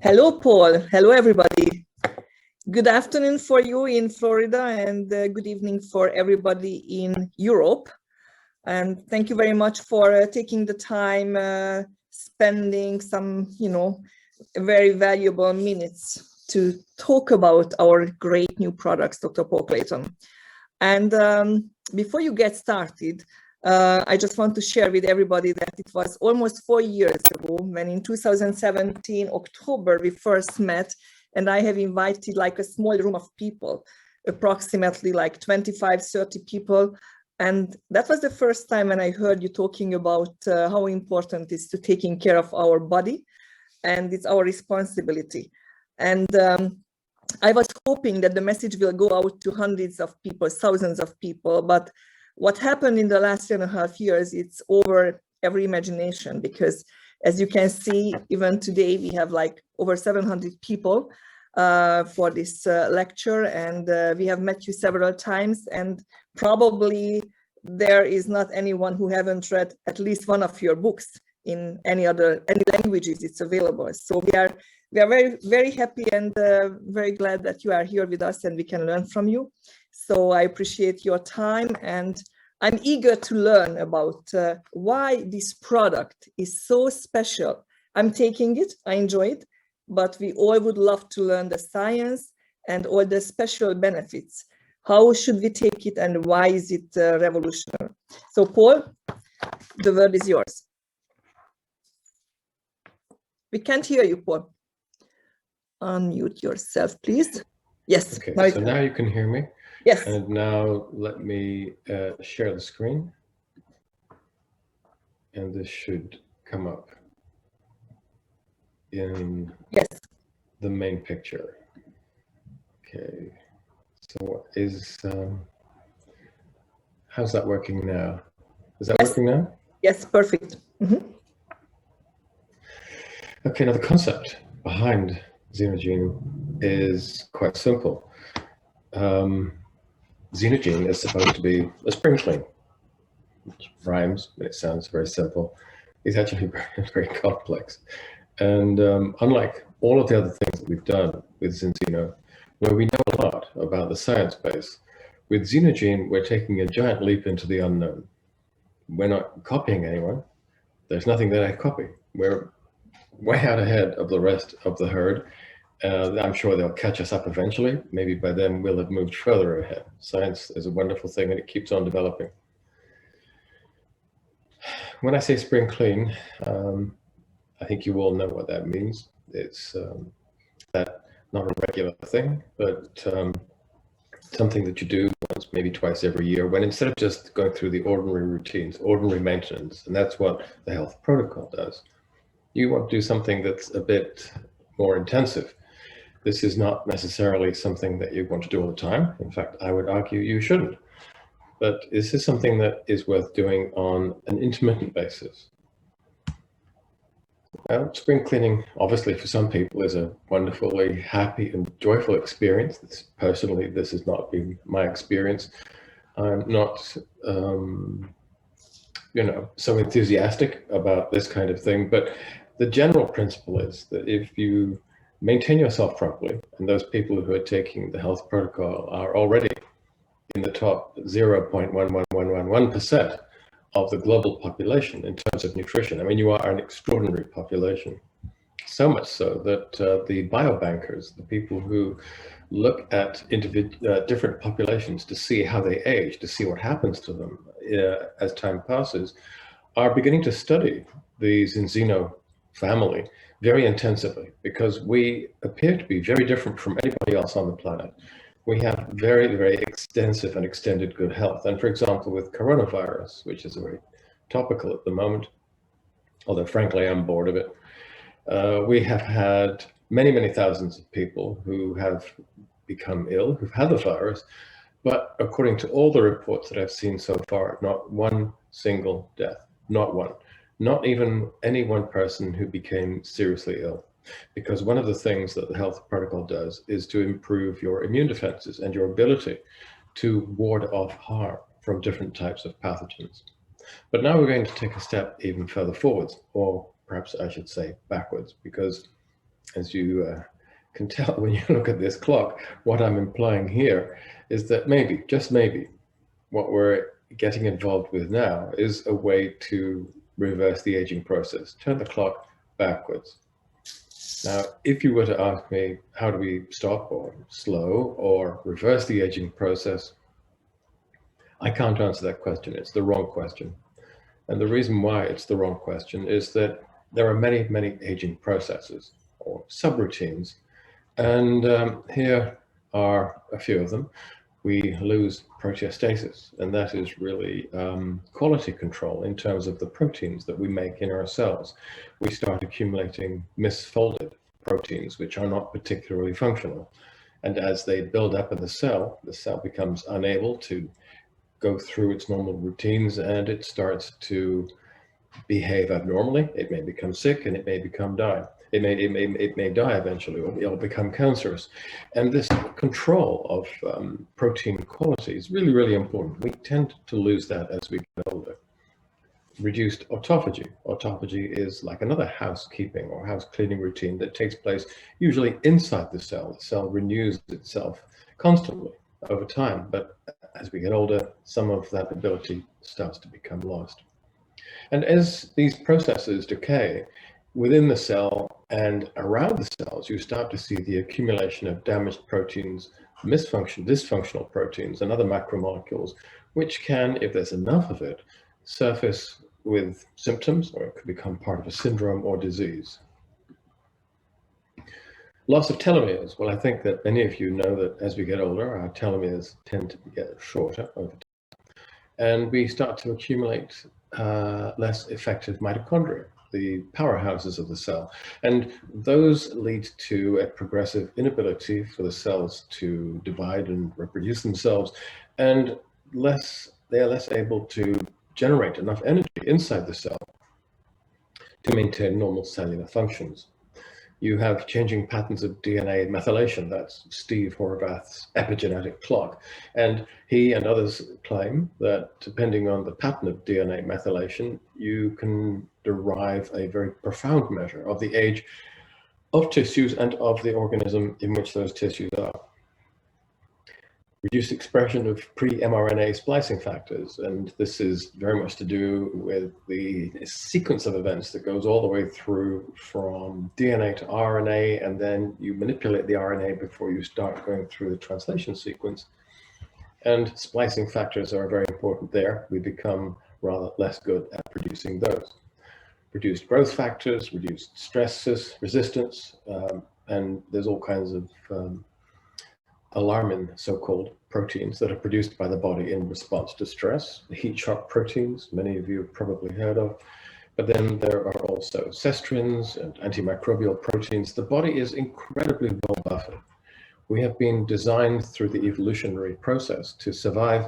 Hello, Paul. Hello, everybody. Good afternoon for you in Florida and good evening for everybody in Europe. And thank you very much for taking the time, spending some, very valuable minutes to talk about our great new products, Dr. Paul Clayton. And before you get started, I just want to share with everybody that it was almost 4 years ago when in 2017, October, we first met, and I have invited like a small room of people, approximately like 25, 30 people. And that was the first time when I heard you talking about how important it is to taking care of our body, and it's our responsibility. And I was hoping that the message will go out to hundreds of people, thousands of people, but what happened in the last 2.5 years, it's over every imagination, because as you can see, even today, we have like over 700 people for this lecture, and we have met you several times, and probably there is not anyone who haven't read at least one of your books in any languages it's available. So we are very, very happy and very glad that you are here with us and we can learn from you. So I appreciate your time, and I'm eager to learn about why this product is so special. I'm taking it, I enjoy it, but we all would love to learn the science and all the special benefits. How should we take it and why is it revolutionary? So Paul, the word is yours. We can't hear you, Paul. Unmute yourself, please. Yes. Okay, so now you can hear me. Yes. And now let me share the screen. And this should come up in the main picture. Okay, so what is, how's that working now? Is that working now? Yes, perfect. Mm-hmm. Okay, now the concept behind Zinogene is quite simple. Zinogene is supposed to be a spring clean, which rhymes, but it sounds very simple. It's actually very, very complex. And unlike all of the other things that we've done with Zinzino, where we know a lot about the science base, with Zinogene, we're taking a giant leap into the unknown. We're not copying anyone. There's nothing that I copy. We're way out ahead of the rest of the herd. I'm sure they'll catch us up eventually. Maybe by then we'll have moved further ahead. Science is a wonderful thing and it keeps on developing. When I say spring clean, I think you all know what that means. It's that not a regular thing, but something that you do once, maybe twice every year, when instead of just going through the ordinary routines, ordinary maintenance, and that's what the health protocol does. You want to do something that's a bit more intensive. This is not necessarily something that you want to do all the time. In fact, I would argue you shouldn't. But this is something that is worth doing on an intermittent basis. Well, spring cleaning, obviously for some people, is a wonderfully happy and joyful experience. Personally, this has not been my experience. I'm not, so enthusiastic about this kind of thing, but the general principle is that if you maintain yourself properly, and those people who are taking the health protocol are already in the top 0.11111% of the global population in terms of nutrition. I mean, you are an extraordinary population. So much so that the biobankers, the people who look at different populations to see how they age, to see what happens to them as time passes, are beginning to study the Zinzino family very intensively, because we appear to be very different from anybody else on the planet. We have very, very extensive and extended good health. And for example, with coronavirus, which is very topical at the moment, although frankly, I'm bored of it, we have had many, many thousands of people who have become ill, who've had the virus, but according to all the reports that I've seen so far, not one single death, not one. Not even any one person who became seriously ill. Because one of the things that the health protocol does is to improve your immune defenses and your ability to ward off harm from different types of pathogens. But now we're going to take a step even further forwards, or perhaps I should say backwards, because As you can tell when you look at this clock, what I'm implying here is that maybe, just maybe, what we're getting involved with now is a way to reverse the aging process, turn the clock backwards. Now, if you were to ask me, how do we stop or slow or reverse the aging process, I can't answer that question. It's the wrong question. And the reason why it's the wrong question is that there are many, many aging processes or subroutines. And here are a few of them. We lose proteostasis, and that is really quality control in terms of the proteins that we make in our cells. We start accumulating misfolded proteins, which are not particularly functional. And as they build up in the cell becomes unable to go through its normal routines, and it starts to behave abnormally. It may become sick, and it may die. It may die eventually, or it'll become cancerous. And this control of protein quality is really, really important. We tend to lose that as we get older. Reduced autophagy. Autophagy is like another housekeeping or house cleaning routine that takes place usually inside the cell. The cell renews itself constantly over time, but as we get older, some of that ability starts to become lost. And as these processes decay within the cell and around the cells, you start to see the accumulation of damaged proteins, dysfunctional proteins, and other macromolecules, which can, if there's enough of it, surface with symptoms, or it could become part of a syndrome or disease. Loss of telomeres. Well, I think that many of you know that as we get older, our telomeres tend to get shorter over time, and we start to accumulate less effective mitochondria, the powerhouses of the cell. And those lead to a progressive inability for the cells to divide and reproduce themselves, and they are less able to generate enough energy inside the cell to maintain normal cellular functions. You have changing patterns of DNA methylation. That's Steve Horvath's epigenetic clock. And he and others claim that depending on the pattern of DNA methylation, you can derive a very profound measure of the age of tissues and of the organism in which those tissues are. Reduced expression of pre-mRNA splicing factors, and this is very much to do with the sequence of events that goes all the way through from DNA to RNA, and then you manipulate the RNA before you start going through the translation sequence. And splicing factors are very important there. We become rather less good at producing those. Reduced growth factors, reduced stress resistance, and there's all kinds of alarmin, so-called proteins that are produced by the body in response to stress. The heat shock proteins, many of you have probably heard of. But then there are also cestrins and antimicrobial proteins. The body is incredibly well buffered. We have been designed through the evolutionary process to survive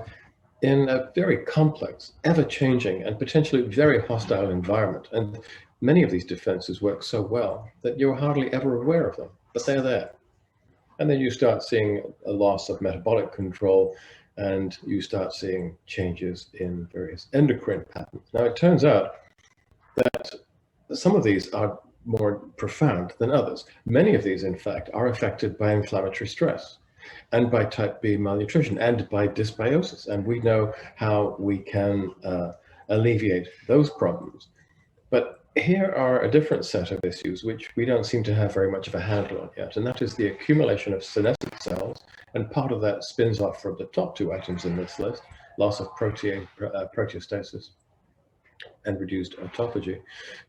in a very complex, ever-changing, and potentially very hostile environment. And many of these defenses work so well that you're hardly ever aware of them, but they're there. And then you start seeing a loss of metabolic control, and you start seeing changes in various endocrine patterns. Now, it turns out that some of these are more profound than others. Many of these, in fact, are affected by inflammatory stress and by type B malnutrition and by dysbiosis. And we know how we can alleviate those problems. But here are a different set of issues which we don't seem to have very much of a handle on yet, and that is the accumulation of senescent cells, and part of that spins off from the top two items in this list, loss of proteostasis and reduced autophagy.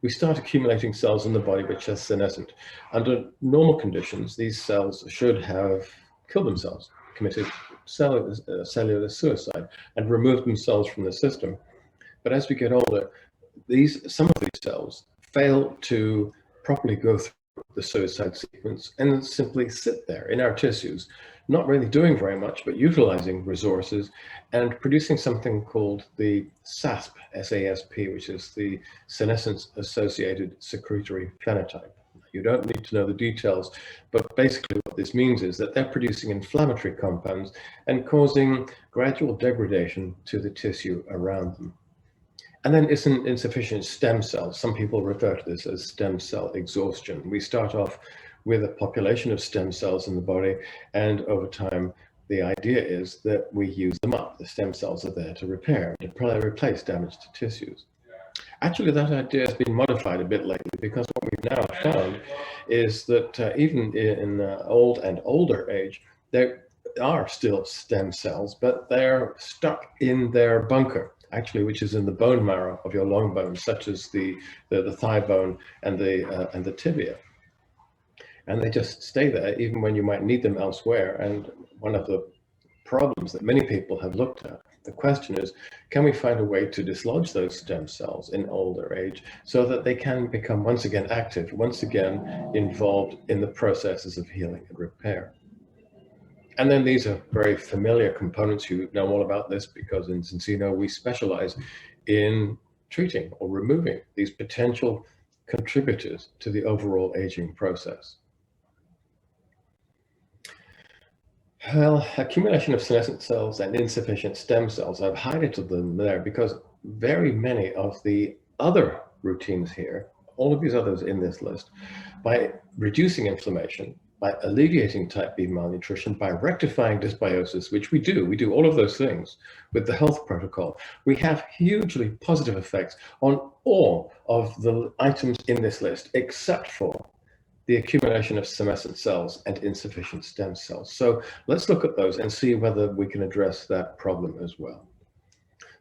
We start accumulating cells in the body which are senescent. Under normal conditions, these cells should have killed themselves, committed cellular suicide, and removed themselves from the system. But as we get older, some of these cells fail to properly go through the suicide sequence and simply sit there in our tissues, not really doing very much, but utilizing resources and producing something called the SASP, S-A-S-P, which is the senescence-associated secretory phenotype. You don't need to know the details, but basically what this means is that they're producing inflammatory compounds and causing gradual degradation to the tissue around them. And then it's insufficient stem cells. Some people refer to this as stem cell exhaustion. We start off with a population of stem cells in the body, and over time, the idea is that we use them up. The stem cells are there to repair, to replace damaged tissues. Actually, that idea has been modified a bit lately, because what we've now found is that even in old and older age, there are still stem cells, but they're stuck in their bunker, actually, which is in the bone marrow of your long bones, such as the thigh bone and the tibia. And they just stay there even when you might need them elsewhere. And one of the problems that many people have looked at, the question is, can we find a way to dislodge those stem cells in older age so that they can become once again active, once again involved in the processes of healing and repair? And then these are very familiar components. You know all about this because in Zino we specialize in treating or removing these potential contributors to the overall aging process. Well, accumulation of senescent cells and insufficient stem cells, I've highlighted them there because very many of the other routines here, all of these others in this list, by reducing inflammation, by alleviating type B malnutrition, by rectifying dysbiosis, which we do all of those things with the health protocol, we have hugely positive effects on all of the items in this list, except for the accumulation of senescent cells and insufficient stem cells. So let's look at those and see whether we can address that problem as well.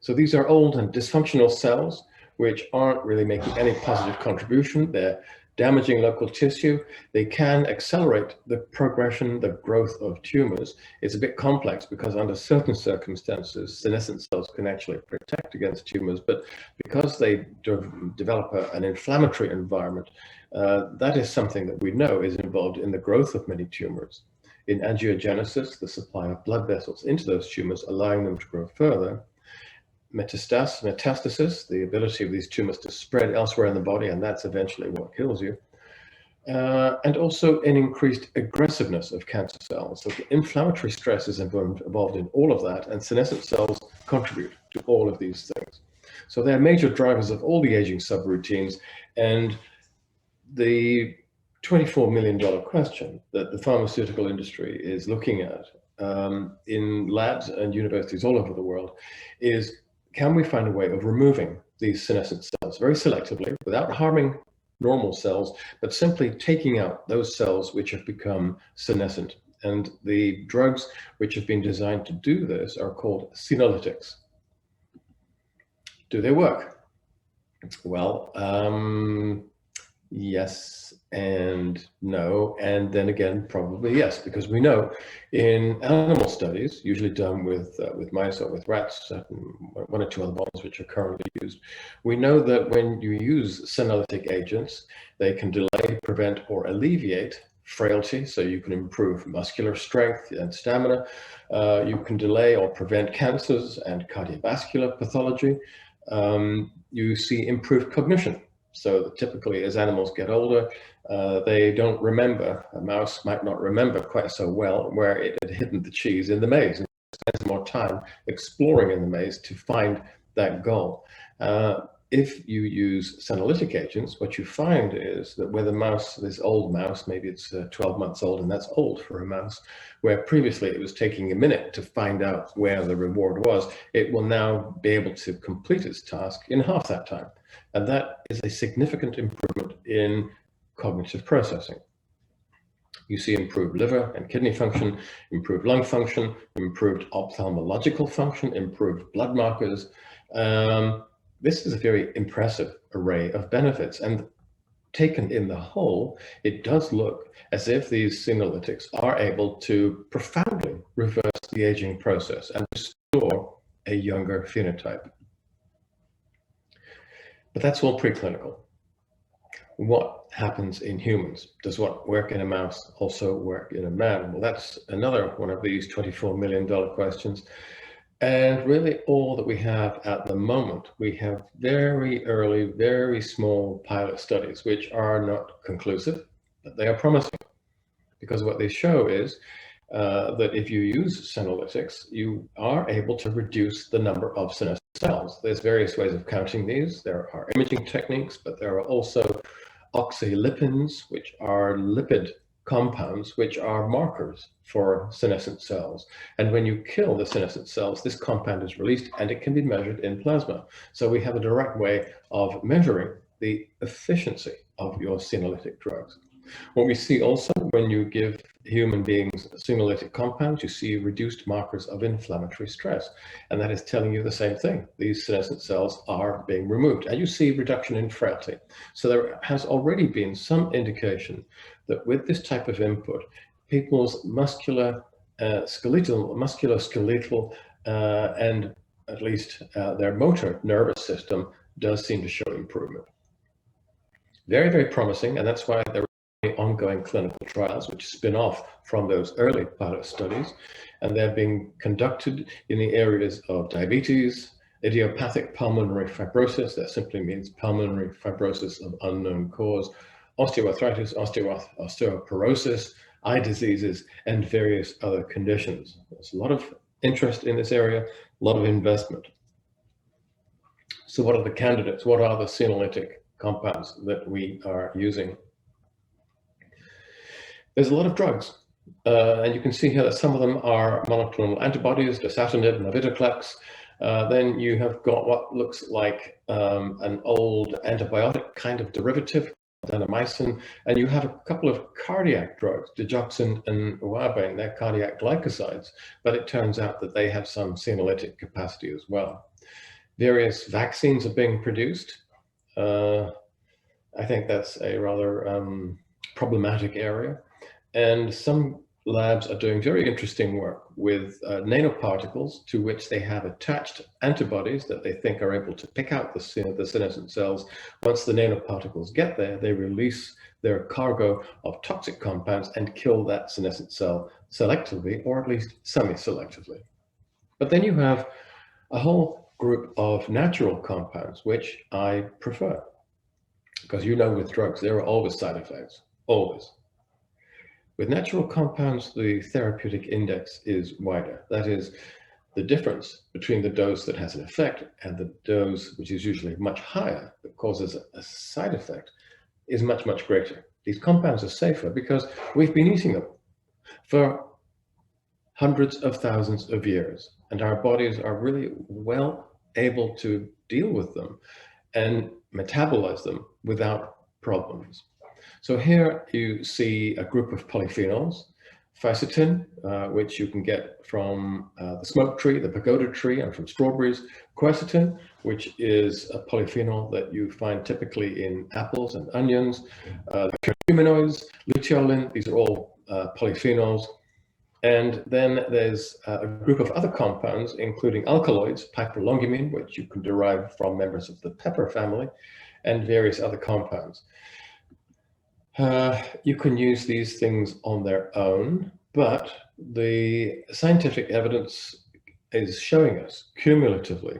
So these are old and dysfunctional cells which aren't really making any positive contribution. They're damaging local tissue. They can accelerate the progression, the growth of tumors. It's a bit complex because under certain circumstances, senescent cells can actually protect against tumors, but because they develop an inflammatory environment, that is something that we know is involved in the growth of many tumors. In angiogenesis, the supply of blood vessels into those tumors, allowing them to grow further. Metastasis, the ability of these tumors to spread elsewhere in the body, and that's eventually what kills you. And also an increased aggressiveness of cancer cells. So the inflammatory stress is involved in all of that, and senescent cells contribute to all of these things. So they're major drivers of all the aging subroutines, and the $24 million question that the pharmaceutical industry is looking at in labs and universities all over the world is, can we find a way of removing these senescent cells very selectively without harming normal cells, but simply taking out those cells which have become senescent? And the drugs which have been designed to do this are called senolytics. Do they work? Well, yes and no, and then again probably yes, because we know in animal studies, usually done with mice or with rats, one or two other models which are currently used, we know that when you use senolytic agents, they can delay, prevent, or alleviate frailty, so you can improve muscular strength and stamina. You can delay or prevent cancers and cardiovascular pathology. You see improved cognition. So typically as animals get older, they don't remember. A mouse might not remember quite so well where it had hidden the cheese in the maze, and spends more time exploring in the maze to find that goal. If you use senolytic agents, what you find is that where the mouse, this old mouse, maybe it's 12 months old, and that's old for a mouse, where previously it was taking a minute to find out where the reward was, it will now be able to complete its task in half that time. And that is a significant improvement in cognitive processing. You see improved liver and kidney function, improved lung function, improved ophthalmological function, improved blood markers. This is a very impressive array of benefits, and taken in the whole, it does look as if these senolytics are able to profoundly reverse the aging process and restore a younger phenotype. But that's all preclinical. What happens in humans? Does what work in a mouse also work in a man? Well, that's another one of these $24 million questions. And really all that we have at the moment, we have very early, very small pilot studies, which are not conclusive, but they are promising. Because what they show is that if you use senolytics, you are able to reduce the number of senescent cells. There's various ways of counting these. There are imaging techniques, but there are also oxylipins, which are lipid compounds which are markers for senescent cells. And when you kill the senescent cells, this compound is released and it can be measured in plasma. So we have a direct way of measuring the efficiency of your senolytic drugs. What we see also when you give human beings senolytic compounds, you see reduced markers of inflammatory stress. And that is telling you the same thing. These senescent cells are being removed. And you see reduction in frailty. So there has already been some indication that with this type of input, people's musculoskeletal, and at least their motor nervous system does seem to show improvement. Very, very promising. And that's why there are ongoing clinical trials which spin off from those early pilot studies, and they're being conducted in the areas of diabetes, idiopathic pulmonary fibrosis, that simply means pulmonary fibrosis of unknown cause, osteoarthritis, osteoporosis, eye diseases, and various other conditions. There's a lot of interest in this area, a lot of investment. So what are the candidates? What are the senolytic compounds that we are using? There's a lot of drugs, and you can see here that some of them are monoclonal antibodies, dasatinib, navitoclax. Then you have got what looks like an old antibiotic kind of derivative, dynamycin, and you have a couple of cardiac drugs, digoxin and ouabain. They're cardiac glycosides, but it turns out that they have some senolytic capacity as well. Various vaccines are being produced. I think that's a rather problematic area. And some labs are doing very interesting work with nanoparticles to which they have attached antibodies that they think are able to pick out the senescent cells. Once the nanoparticles get there, they release their cargo of toxic compounds and kill that senescent cell selectively, or at least semi-selectively. But then you have a whole group of natural compounds, which I prefer. Because you know with drugs, there are always side effects, always. With natural compounds, the therapeutic index is wider. That is, the difference between the dose that has an effect and the dose, which is usually much higher, that causes a side effect, is much, much greater. These compounds are safer because we've been eating them for hundreds of thousands of years, and our bodies are really well able to deal with them and metabolize them without problems. So here you see a group of polyphenols, fisetin, which you can get from the smoke tree, the pagoda tree, and from strawberries, quercetin, which is a polyphenol that you find typically in apples and onions, curcuminoids, luteolin, these are all polyphenols. And then there's a group of other compounds, including alkaloids, piperlongumine, which you can derive from members of the pepper family, and various other compounds. You can use these things on their own, but the scientific evidence is showing us cumulatively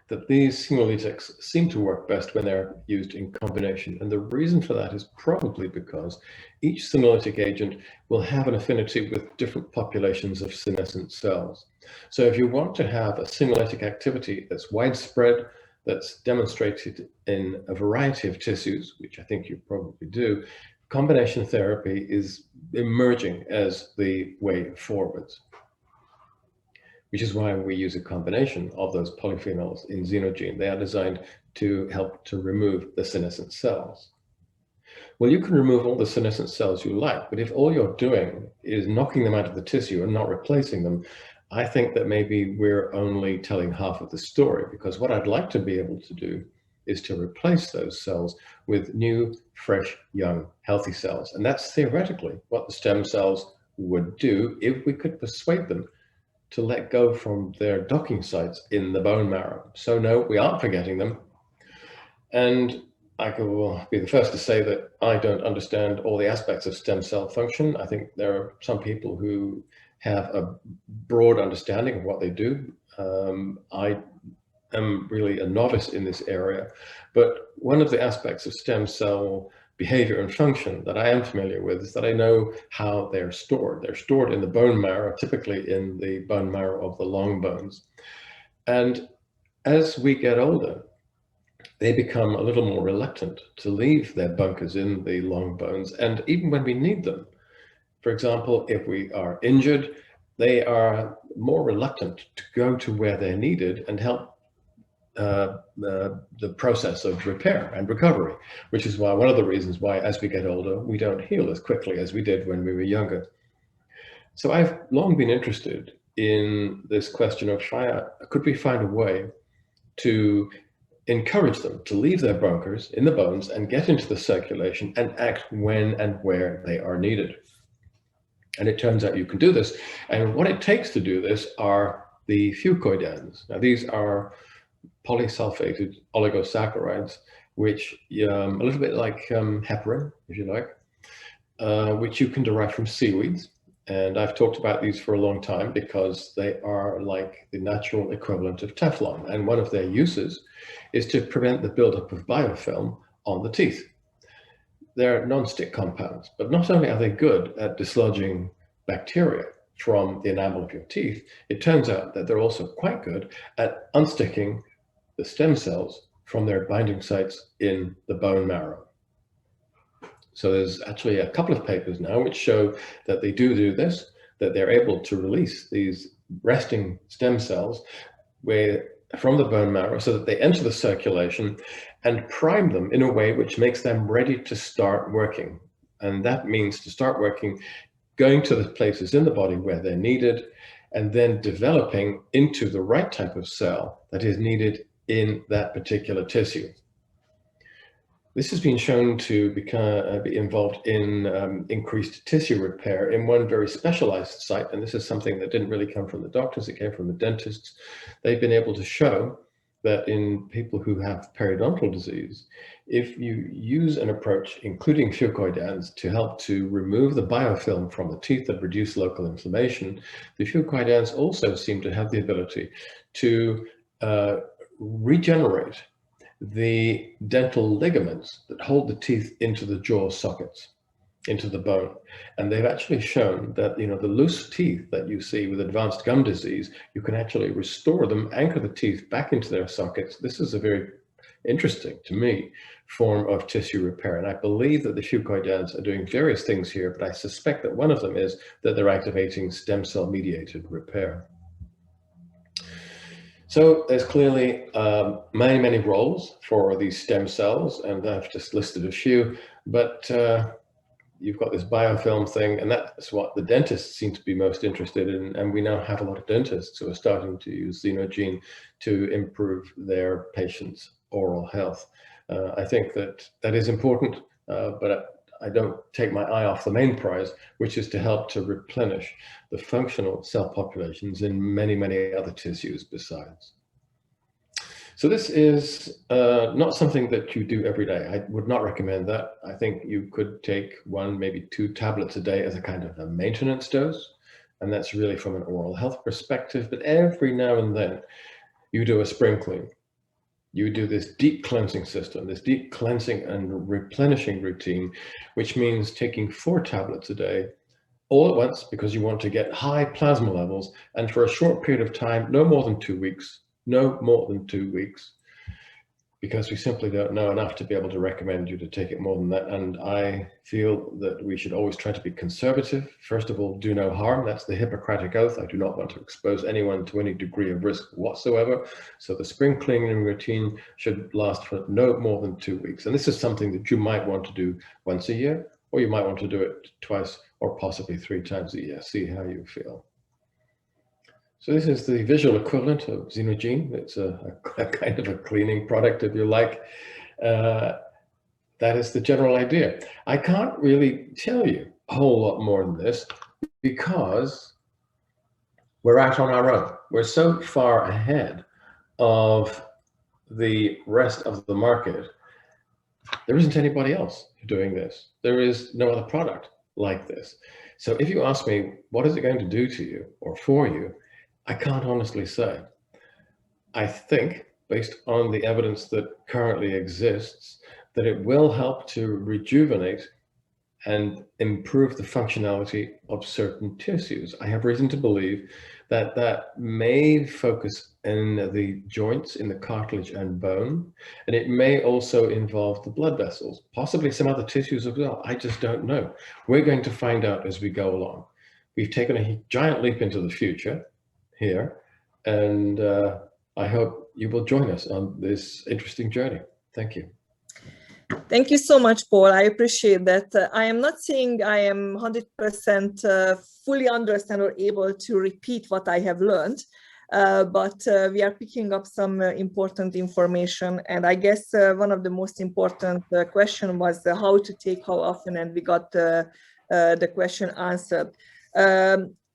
that these senolytics seem to work best when they're used in combination. And the reason for that is probably because each senolytic agent will have an affinity with different populations of senescent cells. So if you want to have a senolytic activity that's widespread, that's demonstrated in a variety of tissues, which I think you probably do, combination therapy is emerging as the way forwards, which is why we use a combination of those polyphenols in Zinogene. They are designed to help to remove the senescent cells. Well, you can remove all the senescent cells you like, but if all you're doing is knocking them out of the tissue and not replacing them, I think that maybe we're only telling half of the story, because what I'd like to be able to do is to replace those cells with new, fresh, young, healthy cells. And that's theoretically what the stem cells would do if we could persuade them to let go from their docking sites in the bone marrow. So no, we aren't forgetting them. And I will be the first to say that I don't understand all the aspects of stem cell function. I think there are some people who have a broad understanding of what they do. I am really a novice in this area, but one of the aspects of stem cell behavior and function that I am familiar with is that I know how they're stored. They're stored in the bone marrow, typically in the bone marrow of the long bones. And as we get older, they become a little more reluctant to leave their bunkers in the long bones. And even when we need them, For example, if we are injured, they are more reluctant to go to where they're needed and help the process of repair and recovery, which is why one of the reasons why, as we get older, we don't heal as quickly as we did when we were younger. So I've long been interested in this question of could we find a way to encourage them to leave their bunkers in the bones and get into the circulation and act when and where they are needed. And it turns out you can do this. And what it takes to do this are the fucoidans. Now, these are polysulfated oligosaccharides, which a little bit like heparin, if you like, which you can derive from seaweeds. And I've talked about these for a long time because they are like the natural equivalent of Teflon. And one of their uses is to prevent the buildup of biofilm on the teeth. They're non-stick compounds, but not only are they good at dislodging bacteria from the enamel of your teeth, it turns out that they're also quite good at unsticking the stem cells from their binding sites in the bone marrow. So there's actually a couple of papers now which show that they do this, that they're able to release these resting stem cells from the bone marrow so that they enter the circulation and prime them in a way which makes them ready to start working. And that means to start working, going to the places in the body where they're needed, and then developing into the right type of cell that is needed in that particular tissue. This has been shown to be involved in increased tissue repair in one very specialized site, and this is something that didn't really come from the doctors, it came from the dentists. They've been able to show that in people who have periodontal disease, if you use an approach including fucoidans to help to remove the biofilm from the teeth that reduce local inflammation, the fucoidans also seem to have the ability to regenerate the dental ligaments that hold the teeth into the jaw sockets, into the bone. And they've actually shown that, the loose teeth that you see with advanced gum disease, you can actually restore them, anchor the teeth back into their sockets. This is a very interesting, to me, form of tissue repair. And I believe that the fucoidans are doing various things here, but I suspect that one of them is that they're activating stem cell mediated repair. So there's clearly many, many roles for these stem cells, and I've just listed a few, but you've got this biofilm thing, and that's what the dentists seem to be most interested in. And we now have a lot of dentists who are starting to use Zinogene to improve their patients' oral health. I think that is important, but I don't take my eye off the main prize, which is to help to replenish the functional cell populations in many, many other tissues besides. So this is not something that you do every day. I would not recommend that. I think you could take 1, maybe 2 tablets a day as a kind of a maintenance dose, and that's really from an oral health perspective. But every now and then, you do a spring clean. You do this deep cleansing system, this deep cleansing and replenishing routine, which means taking 4 tablets a day all at once because you want to get high plasma levels, and for a short period of time, no more than 2 weeks, because we simply don't know enough to be able to recommend you to take it more than that. And I feel that we should always try to be conservative. First of all, do no harm. That's the Hippocratic Oath. I do not want to expose anyone to any degree of risk whatsoever. So the spring cleaning routine should last for no more than 2 weeks. And this is something that you might want to do once a year, or you might want to do it twice or possibly 3 times a year. See how you feel. So this is the visual equivalent of Zinogene. It's a kind of a cleaning product, if you like. That is the general idea. I can't really tell you a whole lot more than this because we're out on our own. We're so far ahead of the rest of the market. There isn't anybody else doing this. There is no other product like this. So if you ask me, what is it going to do to you or for you? I can't honestly say. I think, based on the evidence that currently exists, that it will help to rejuvenate and improve the functionality of certain tissues. I have reason to believe that that may focus in the joints, in the cartilage and bone, and it may also involve the blood vessels, possibly some other tissues as well. I just don't know. We're going to find out as we go along. We've taken a giant leap into the future here, and I hope you will join us on this interesting journey. Thank you. Thank you so much, Paul. I appreciate that. I am not saying I am 100% fully understand or able to repeat what I have learned, but we are picking up some important information. And I guess one of the most important question was how to take, how often, and we got the question answered.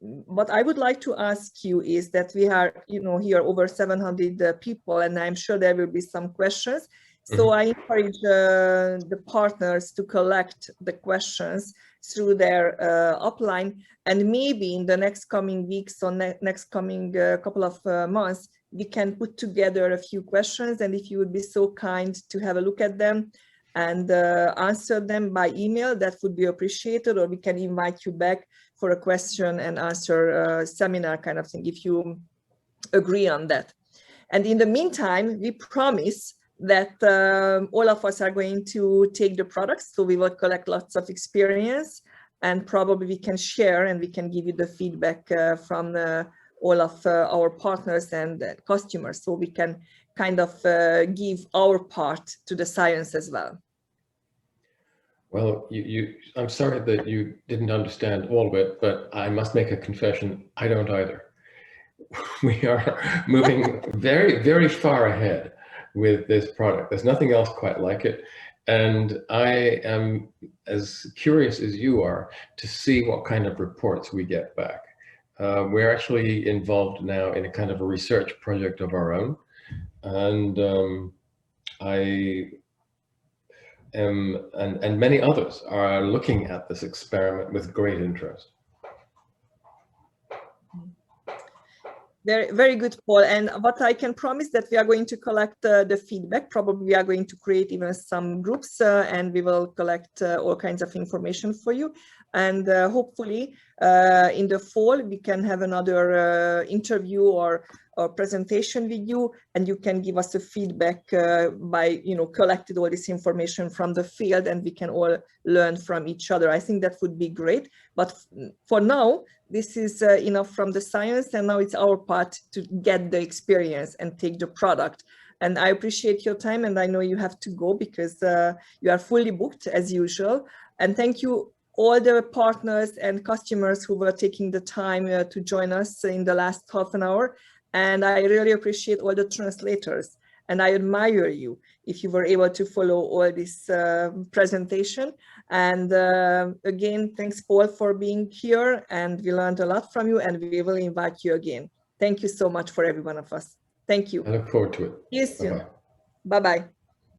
What I would like to ask you is that we are, here over 700 people, and I'm sure there will be some questions. So I encourage the partners to collect the questions through their upline, and maybe in the next coming weeks or next coming couple of months, we can put together a few questions, and if you would be so kind to have a look at them and answer them by email, that would be appreciated, or we can invite you back for a question and answer seminar kind of thing, if you agree on that. And in the meantime, we promise that all of us are going to take the products, so we will collect lots of experience, and probably we can share and we can give you the feedback from all of our partners and customers, so we can kind of give our part to the science as well. Well, I'm sorry that you didn't understand all of it, but I must make a confession. I don't either. We are moving very, very far ahead with this product. There's nothing else quite like it. And I am as curious as you are to see what kind of reports we get back. We're actually involved now in a kind of a research project of our own. And and many others are looking at this experiment with great interest. Very, very good, Paul. And what I can promise that we are going to collect the feedback. Probably we are going to create even some groups and we will collect all kinds of information for you. And hopefully in the fall, we can have another interview or presentation with you, and you can give us a feedback by, collected all this information from the field, and we can all learn from each other. I think that would be great. But for now, this is enough from the science, and now it's our part to get the experience and take the product. And I appreciate your time, and I know you have to go because you are fully booked as usual. And thank you all the partners and customers who were taking the time to join us in the last half an hour. And I really appreciate all the translators, and I admire you if you were able to follow all this presentation. And again, thanks, Paul, for being here, and we learned a lot from you, and we will invite you again. Thank you so much for every one of us. Thank you. I look forward to it. See you soon. Bye-bye.